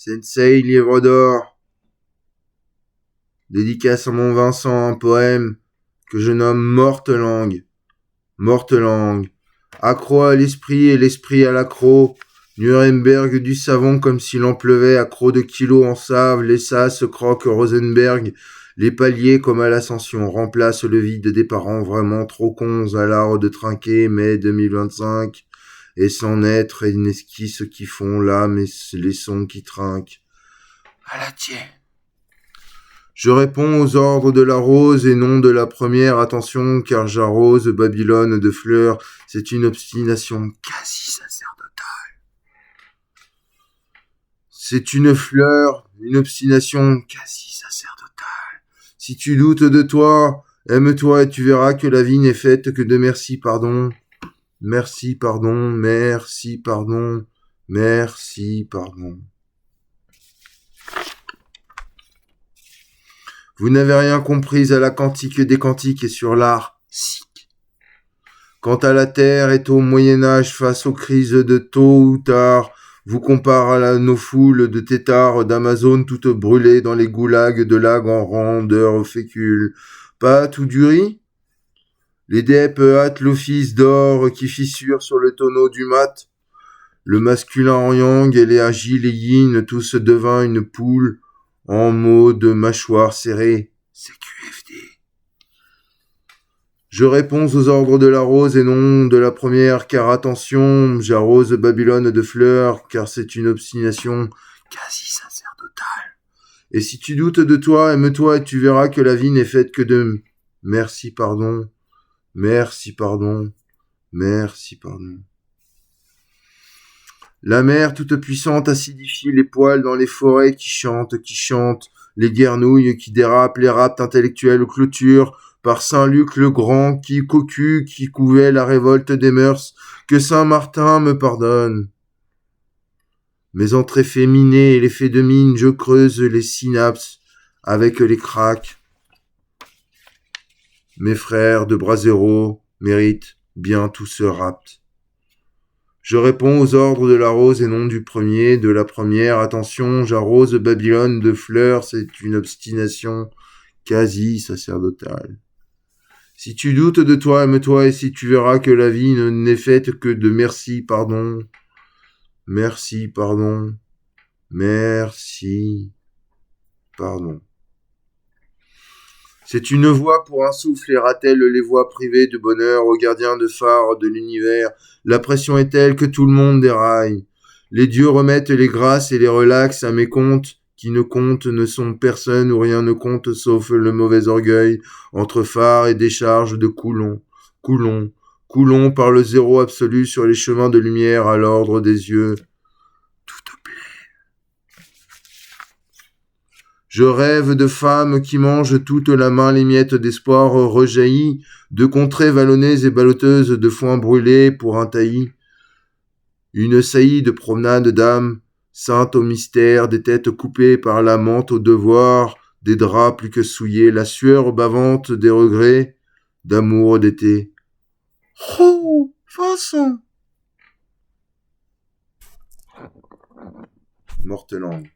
Sensei Livre d'Or. Dédicace à mon Vincent, un poème que je nomme Morte langue. Morte langue. Accro à l'esprit et l'esprit à l'accro. Nuremberg du savon comme s'il en pleuvait, accro de kilos en save, les sas croque Rosenberg, les paliers comme à l'ascension, remplace le vide des parents vraiment trop cons à l'art de trinquer, mai 2025, et sans être une esquisse qui font l'âme et les sons qui trinquent. À la tienne. Je réponds aux ordres de la rose et non de la première, attention, car j'arrose Babylone de fleurs, c'est une obstination quasi sacerdotale. C'est une fleur, une obstination quasi sacerdotale. Si tu doutes de toi, aime-toi et tu verras que la vie n'est faite que de merci, pardon. Merci, pardon, merci, pardon, merci, pardon. Vous n'avez rien compris à la cantique des cantiques et sur l'art sic. Quant à la terre est au Moyen-Âge face aux crises de tôt ou tard, vous compare à nos foules de têtards d'Amazon toutes brûlées dans les goulags de lags en rondeur fécule. Pâte ou du riz? Les dèpes hâtent l'office d'or qui fissure sur le tonneau du mat. Le masculin en yang et les agiles et yin, tous devint une poule. En mots de mâchoire serrée, c'est QFD. Je réponds aux ordres de la rose et non de la première, car attention, j'arrose Babylone de fleurs, car c'est une obstination quasi sacerdotale. Et si tu doutes de toi, aime-toi et tu verras que la vie n'est faite que de merci, pardon, merci, pardon, merci, pardon. La mer toute puissante acidifie les poils dans les forêts qui chantent, les guernouilles qui dérapent, les raptes intellectuels clôturent, par Saint-Luc le Grand qui cocu, qui couvait la révolte des mœurs, que Saint-Martin me pardonne. Mes entrées féminées et l'effet de mine, je creuse les synapses avec les cracks. Mes frères de Brasero méritent bien tout ce rapt. Je réponds aux ordres de la rose et non du premier, de la première. Attention, j'arrose Babylone de fleurs, c'est une obstination quasi sacerdotale. Si tu doutes de toi, aime-toi et si tu verras que la vie n'est faite que de merci, pardon, merci, pardon, merci, pardon. C'est une voix pour un souffle et ratelle les voies privées de bonheur aux gardiens de phare de l'univers. La pression est telle que tout le monde déraille. Les dieux remettent les grâces et les relaxent à mes comptes qui ne comptent, ne sont personne ou rien ne compte sauf le mauvais orgueil entre phare et décharge de Coulon. Coulon par le zéro absolu sur les chemins de lumière à l'ordre des yeux. Je rêve de femmes qui mangent toute la main les miettes d'espoir rejaillies, de contrées vallonnées et ballotteuses de foin brûlé pour un taillis. Une saillie de promenade d'âmes, saintes au mystère, des têtes coupées par la menthe au devoir, des draps plus que souillés, la sueur bavante des regrets, d'amour d'été. Oh, Vincent! Morte langue.